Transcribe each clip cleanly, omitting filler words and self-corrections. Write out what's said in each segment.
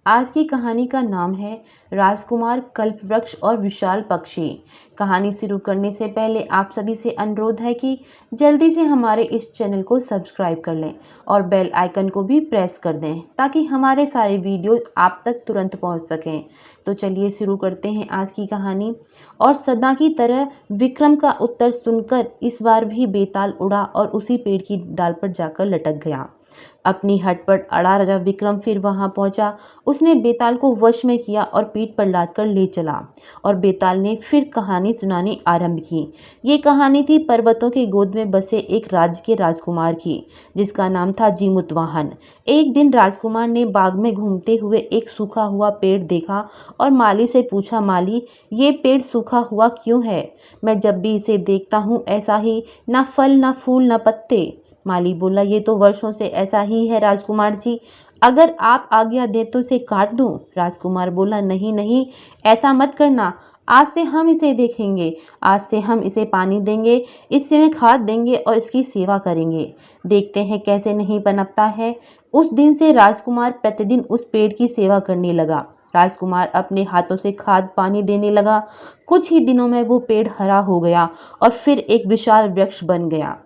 आज की कहानी का नाम है राजकुमार, कल्पवृक्ष और विशाल पक्षी। कहानी शुरू करने से पहले आप सभी से अनुरोध है कि जल्दी से हमारे इस चैनल को सब्सक्राइब कर लें और बेल आइकन को भी प्रेस कर दें ताकि हमारे सारे वीडियोस आप तक तुरंत पहुंच सकें। तो चलिए शुरू करते हैं आज की कहानी। और सदा की तरह विक्रम का उत्तर सुनकर इस बार भी बेताल उड़ा और उसी पेड़ की डाल पर जाकर लटक गया। अपनी हट पर अड़ा रहा विक्रम फिर वहां पहुंचा। उसने बेताल को वश में किया और पीठ पर लाद कर ले चला और बेताल ने फिर कहानी सुनानी आरंभ की। ये कहानी थी पर्वतों के गोद में बसे एक राज्य के राजकुमार की, जिसका नाम था जीमूतवाहन। एक दिन राजकुमार ने बाग में घूमते हुए एक सूखा हुआ पेड़ देखा और माली से पूछा, माली, ये पेड़ सूखा हुआ क्यों है? मैं जब भी इसे देखता हूँ ऐसा ही, ना फल ना फूल ना पत्ते। माली बोला, ये तो वर्षों से ऐसा ही है राजकुमार जी, अगर आप आज्ञा दें तो इसे काट दूं। राजकुमार बोला, नहीं नहीं, ऐसा मत करना। आज से हम इसे देखेंगे, आज से हम इसे पानी देंगे, इसमें खाद देंगे और इसकी सेवा करेंगे। देखते हैं कैसे नहीं पनपता है। उस दिन से राजकुमार प्रतिदिन उस पेड़ की सेवा करने लगा। राजकुमार अपने हाथों से खाद पानी देने लगा। कुछ ही दिनों में वो पेड़ हरा हो गया और फिर एक विशाल वृक्ष बन गया।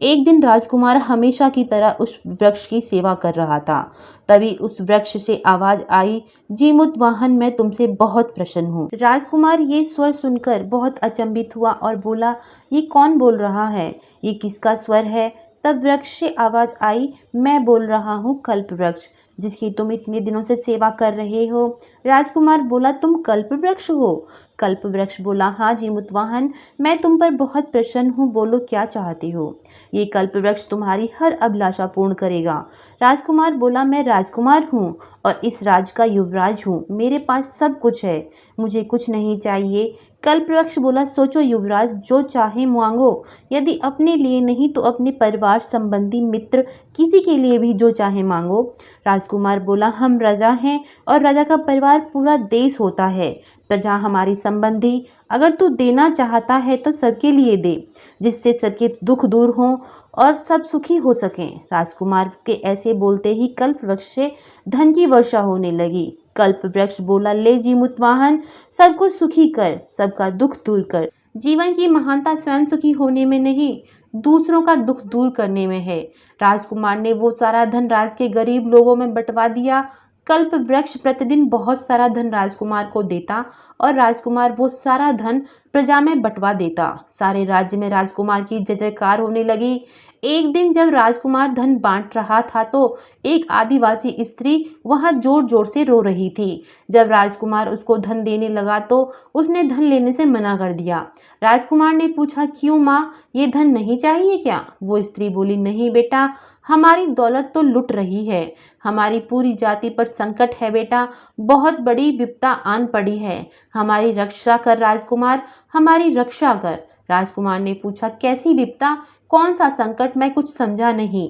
एक दिन राजकुमार हमेशा की तरह उस वृक्ष की सेवा कर रहा था। तभी उस वृक्ष से आवाज आई, जीमूतवाहन, मैं तुमसे बहुत प्रसन्न हूँ। राजकुमार ये स्वर सुनकर बहुत अचंभित हुआ और बोला, ये कौन बोल रहा है? ये किसका स्वर है? तब वृक्ष से आवाज आई, मैं बोल रहा हूँ कल्पवृक्ष, जिसकी तुम इतने दिनों से सेवा कर रहे हो। राजकुमार बोला, तुम कल्पवृक्ष हो? कल्पवृक्ष बोला, हाँ जीमूतवाहन, मैं तुम पर बहुत प्रसन्न हूँ, बोलो क्या चाहते हो? ये कल्पवृक्ष तुम्हारी हर अभिलाषा पूर्ण करेगा। राजकुमार बोला, मैं राजकुमार हूँ और इस राज का युवराज हूँ, मेरे पास सब कुछ है, मुझे कुछ नहीं चाहिए। कल्पवृक्ष बोला, सोचो युवराज, जो चाहे मांगो, यदि अपने लिए नहीं तो अपने परिवार संबंधी मित्र किसी के लिए भी जो चाहे मांगो। राजकुमार बोला, हम राजा हैं और राजा का परिवार पूरा देश होता है, प्रजा हमारी संबंधी, अगर तू देना चाहता है तो सबके लिए दे, जिससे सबके दुख दूर हों और सब सुखी हो सकें। राजकुमार के ऐसे बोलते ही कल्पवृक्ष से धन की वर्षा होने लगी। कल्पवृक्ष बोला, ले जीमूतवाहन, सबको सुखी कर, सबका दुख दूर कर। जीवन की महानता स्वयं सुखी होने में नहीं, दूसरों का दुख दूर करने में है। राजकुमार ने वो सारा धन राज्य के गरीब लोगों में बंटवा दिया। कल्पवृक्ष प्रतिदिन बहुत सारा धन राजकुमार को देता और राजकुमार वो सारा धन प्रजा में बंटवा देता। सारे राज्य में राजकुमार की जय जयकार होने लगी। एक दिन जब राजकुमार धन बांट रहा था तो एक आदिवासी स्त्री वहां जोर जोर से रो रही थी। जब राजकुमार उसको धन देने लगा तो उसने धन लेने से मना कर दिया। राजकुमार ने पूछा, क्यों माँ, ये धन नहीं चाहिए क्या? वो स्त्री बोली, नहीं बेटा, हमारी दौलत तो लुट रही है, हमारी पूरी जाति पर संकट है बेटा, बहुत बड़ी विपदा आन पड़ी है, हमारी रक्षा कर राजकुमार, हमारी रक्षा कर। राजकुमार ने पूछा, कैसी विपदा, कौन सा संकट, मैं कुछ समझा नहीं।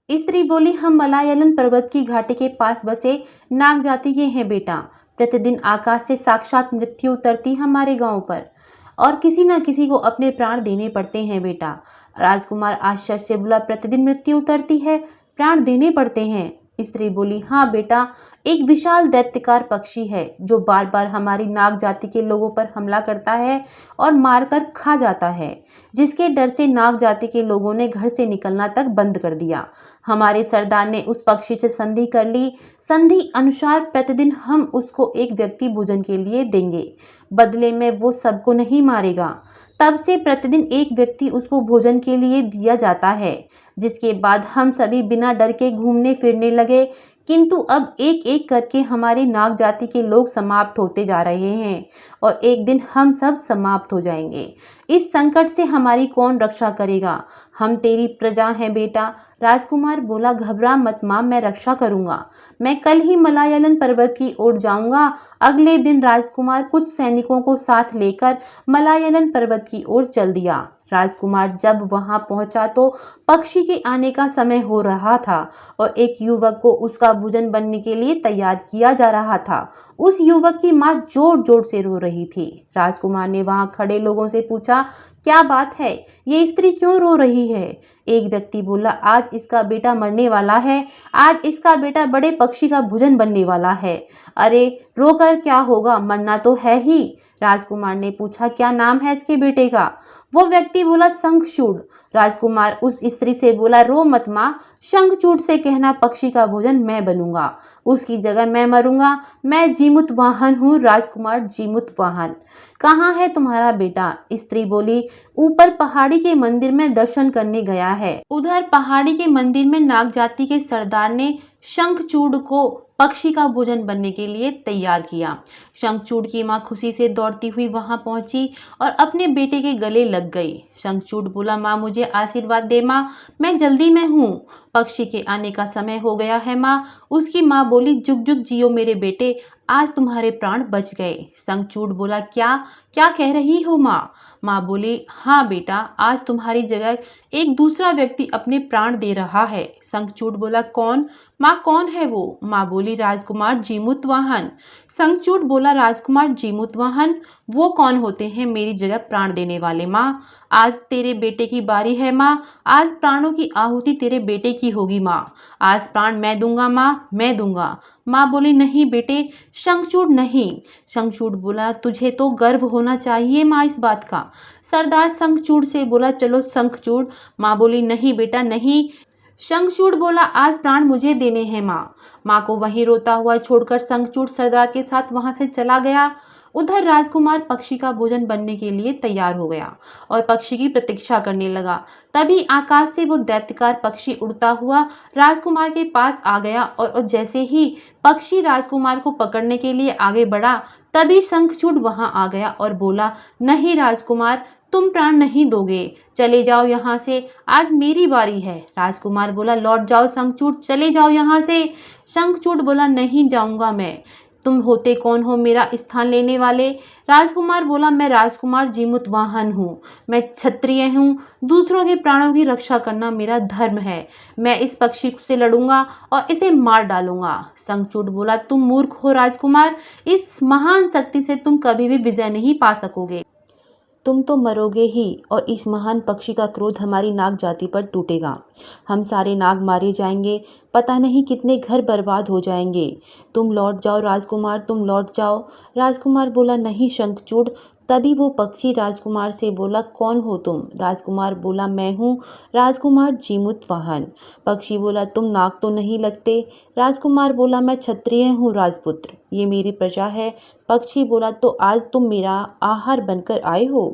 स्त्री बोली, हम मलायालन पर्वत की घाटी के पास बसे नाग जाति के हैं बेटा, प्रतिदिन आकाश से साक्षात मृत्यु उतरती हमारे गांव पर और किसी न किसी को अपने प्राण देने पड़ते हैं बेटा। राजकुमार आश्चर्य से बोला, प्रतिदिन मृत्यु उतरती है, प्राण देने पड़ते हैं? स्त्री बोली, हाँ बेटा, एक विशाल दैत्यकार पक्षी है जो बार बार हमारी नाग जाति के लोगों पर हमला करता है और मारकर खा जाता है, जिसके डर से नाग जाति के लोगों ने घर से निकलना तक बंद कर दिया। हमारे सरदार ने उस पक्षी से संधि कर ली। संधि अनुसार प्रतिदिन हम उसको एक व्यक्ति भोजन के लिए देंगे, बदले में वो सबको नहीं मारेगा। तब से प्रतिदिन एक व्यक्ति उसको भोजन के लिए दिया जाता है, जिसके बाद हम सभी बिना डर के घूमने फिरने लगे। किंतु अब एक एक करके हमारी नाग जाति के लोग समाप्त होते जा रहे हैं और एक दिन हम सब समाप्त हो जाएंगे। इस संकट से हमारी कौन रक्षा करेगा? हम तेरी प्रजा हैं बेटा। राजकुमार बोला, घबरा मत माँ, मैं रक्षा करूंगा, मैं कल ही मलायालन पर्वत की ओर जाऊंगा। अगले दिन राजकुमार कुछ सैनिकों को साथ लेकर मलायालन पर्वत की ओर चल दिया। राजकुमार जब वहां पहुंचा तो पक्षी के आने का समय हो रहा था और एक युवक को उसका भोजन बनने के लिए तैयार किया जा रहा था। उस युवक की मां जोर जोर से रो रही थी। राजकुमार ने वहां खड़े लोगों से पूछा, क्या बात है, ये स्त्री क्यों रो रही है? एक व्यक्ति बोला, आज इसका बेटा मरने वाला है, आज इसका बेटा बड़े पक्षी का भोजन बनने वाला है। अरे रोकर क्या होगा, मरना तो है ही। राजकुमार ने पूछा, क्या नाम है इसके बेटे का? वो व्यक्ति बोला, शंखचूड़। राजकुमार उस स्त्री से बोला, रो मत माँ, शंखचूड़ से कहना पक्षी का भोजन मैं बनूंगा, उसकी जगह मैं मरूंगा। मैं जीमुत वाहन हूँ, राजकुमार जीमुत वाहन। कहाँ है तुम्हारा बेटा? स्त्री बोली, ऊपर पहाड़ी के मंदिर में दर्शन करने गया है। उधर पहाड़ी के मंदिर में नाग जाति के सरदार ने शंखचूड़ को पक्षी का भोजन बनने के लिए तैयार किया। शंखचूड़ की माँ खुशी से दौड़ती हुई वहां पहुंची और अपने बेटे के गले लग गई। शंखचूड़ बोला, माँ मुझे आशीर्वाद दे माँ, मैं जल्दी में हूँ, पक्षी के आने का समय हो गया है माँ। उसकी माँ बोली, जुग जुग जियो मेरे बेटे, आज तुम्हारे प्राण बच गए। शंखचूड़ बोला, क्या क्या कह रही हो माँ? माँ बोली, हाँ बेटा, आज तुम्हारी जगह एक दूसरा व्यक्ति अपने प्राण दे रहा है। शंखचूड़ बोला, कौन? माँ कौन है वो? माँ बोली, राजकुमार जीमुत वाहन। शंखचूड़ बोला, राजकुमार जीमुत वाहन, वो कौन होते हैं मेरी जगह प्राण देने वाले? माँ आज तेरे बेटे की बारी है माँ, आज प्राणों की आहुति तेरे बेटे की होगी माँ, आज प्राण मैं दूंगा माँ, मैं दूंगा। माँ बोली, नहीं बेटे, शंखचूड़ नहीं। शंखचूड़ बोला, तुझे तो गर्व होना चाहिए माँ इस बात का। सरदार शंखचूड़ से बोला, चलो शंखचूड़। माँ बोली, नहीं बेटा नहीं। शंखचूड़ बोला, आज प्राण मुझे देने हैं माँ। माँ को वहीं रोता हुआ छोड़कर शंखचूड़ सरदार के साथ वहां से चला गया। उधर राजकुमार पक्षी का भोजन बनने के लिए तैयार हो गया और पक्षी की प्रतीक्षा करने लगा। तभी आकाश से वो दैत्यकार पक्षी उड़ता हुआ राजकुमार के पास आ गया और जैसे ही पक्षी राजकुमार को पकड़ने के लिए आगे बढ़ा, तभी शंखचूड़ वहां आ गया और बोला, नहीं राजकुमार, तुम प्राण नहीं दोगे, चले जाओ यहाँ से, आज मेरी बारी है। राजकुमार बोला, लौट जाओ शंखचूड़, चले जाओ यहाँ से। शंखचूड़ बोला, नहीं जाऊंगा मैं। तुम होते कौन हो मेरा स्थान लेने वाले? राजकुमार बोला, मैं राजकुमार जीमुत वाहन हूँ, मैं क्षत्रिय हूँ, दूसरों के प्राणों की रक्षा करना मेरा धर्म है। मैं इस पक्षी से लड़ूंगा और इसे मार डालूंगा। शंखचूड़ बोला, तुम मूर्ख हो राजकुमार, इस महान शक्ति से तुम कभी भी विजय नहीं पा सकोगे, तुम तो मरोगे ही और इस महान पक्षी का क्रोध हमारी नाग जाति पर टूटेगा। हम सारे नाग मारे जाएंगे, पता नहीं कितने घर बर्बाद हो जाएंगे। तुम लौट जाओ राजकुमार, तुम लौट जाओ। राजकुमार बोला, नहीं शंखचूड़। तभी वो पक्षी राजकुमार से बोला, कौन हो तुम? राजकुमार बोला, मैं हूँ राजकुमार जीमुत वाहन। पक्षी बोला, तुम नाग तो नहीं लगते। राजकुमार बोला, मैं क्षत्रिय हूँ राजपुत्र, ये मेरी प्रजा है। पक्षी बोला, तो आज तुम मेरा आहार बनकर आए हो?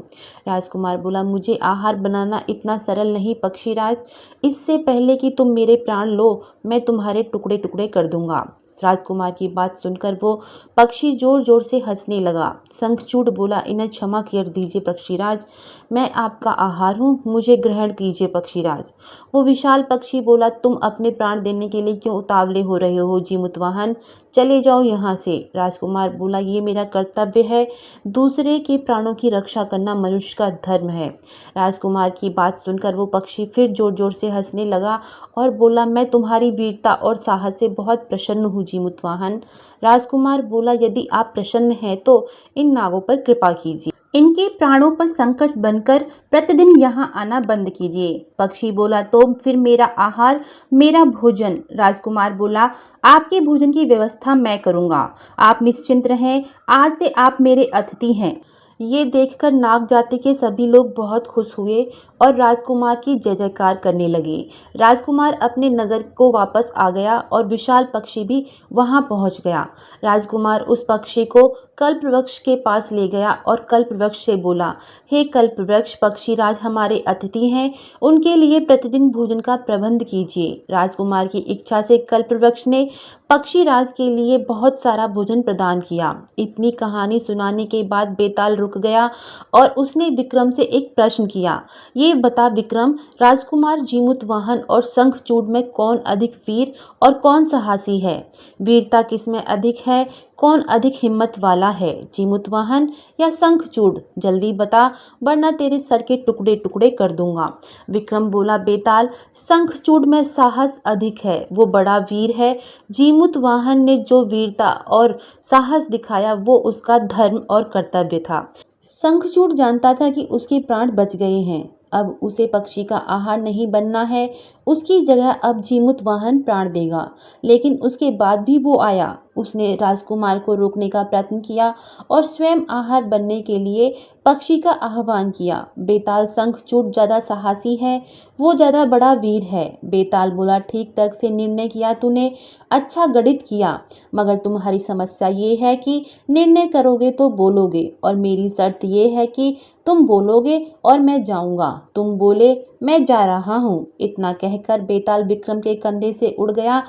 राजकुमार बोला, मुझे आहार बनाना इतना सरल नहीं पक्षीराज, इससे पहले कि तुम मेरे प्राण लो, मैं तुम्हारे टुकड़े टुकड़े कर दूंगा। राजकुमार की बात सुनकर वो पक्षी जोर जोर से हंसने लगा। शंखचूड़ बोला, इन्हें क्षमा कर दीजिए पक्षीराज, मैं आपका आहार हूँ, मुझे ग्रहण कीजिए पक्षीराज। वो विशाल पक्षी बोला, तुम अपने प्राण देने के लिए क्यों उतावले हो रहे हो जीमुत वाहन, चले जाओ यहाँ से। राजकुमार बोला, ये मेरा कर्तव्य है, दूसरे के प्राणों की रक्षा करना मनुष्य का धर्म है। राजकुमार की बात सुनकर वो पक्षी फिर जोर जोर से हंसने लगा और बोला, मैं तुम्हारी वीरता और साहस से बहुत प्रसन्न हूँ जीमुत वाहन। राजकुमार बोला, यदि आप प्रसन्न हैं तो इन नागों पर कृपा कीजिए, इनके प्राणों पर संकट बनकर प्रतिदिन यहाँ आना बंद कीजिए। पक्षी बोला, तो फिर मेरा आहार, मेरा भोजन? राजकुमार बोला, आपके भोजन की व्यवस्था मैं करूँगा, आप निश्चिंत रहें, आज से आप मेरे अतिथि हैं। ये देखकर नाग जाति के सभी लोग बहुत खुश हुए और राजकुमार की जय जयकार करने लगे। राजकुमार अपने नगर को वापस आ गया और विशाल पक्षी भी वहां पहुंच गया। राजकुमार उस पक्षी को कल्पवृक्ष के पास ले गया और कल्पवृक्ष से बोला, हे कल्पवृक्ष, पक्षीराज हमारे अतिथि हैं, उनके लिए प्रतिदिन भोजन का प्रबंध कीजिए। राजकुमार की इच्छा से कल्पवृक्ष ने पक्षीराज के लिए बहुत सारा भोजन प्रदान किया। इतनी कहानी सुनाने के बाद बेताल रुक गया और उसने विक्रम से एक प्रश्न किया, ये बता विक्रम, राजकुमार जीमुत वाहन और शंखचूड़ में कौन अधिक वीर और कौन साहसी है? वीरता किसमें अधिक है, कौन अधिक हिम्मत वाला है, जीमुत वाहन या शंखचूड़? जल्दी बता, वरना तेरे सर के टुकड़े टुकड़े कर दूंगा। विक्रम बोला, बेताल, शंखचूड़ में साहस अधिक है, वो बड़ा वीर है। जीमुत वाहन ने जो वीरता और साहस दिखाया वो उसका धर्म और कर्तव्य था। शंखचूड़ जानता था कि उसके प्राण बच गए हैं। अब उसे पक्षी का आहार नहीं बनना है, उसकी जगह अब जीमूत वाहन प्राण देगा। लेकिन उसके बाद भी वो आया। उसने राजकुमार को रोकने का प्रयत्न किया और स्वयं आहार बनने के लिए पक्षी का आह्वान किया। बेताल शंखचूड़ ज़्यादा साहसी है, वो ज़्यादा बड़ा वीर है। बेताल बोला, ठीक तर्क से निर्णय किया तूने, अच्छा गणित किया, मगर तुम्हारी समस्या ये है कि निर्णय करोगे तो बोलोगे, और मेरी शर्त ये है कि तुम बोलोगे और मैं जाऊंगा, तुम बोले मैं जा रहा हूँ। इतना कहकर बेताल विक्रम के कंधे से उड़ गया।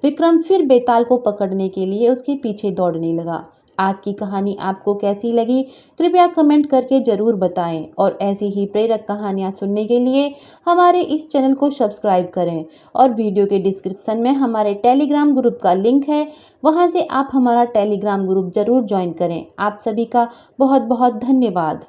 विक्रम फिर बेताल को पकड़ने के लिए उसके पीछे दौड़ने लगा। आज की कहानी आपको कैसी लगी, कृपया कमेंट करके ज़रूर बताएं, और ऐसी ही प्रेरक कहानियां सुनने के लिए हमारे इस चैनल को सब्सक्राइब करें। और वीडियो के डिस्क्रिप्शन में हमारे टेलीग्राम ग्रुप का लिंक है, वहां से आप हमारा टेलीग्राम ग्रुप ज़रूर ज्वाइन करें। आप सभी का बहुत बहुत धन्यवाद।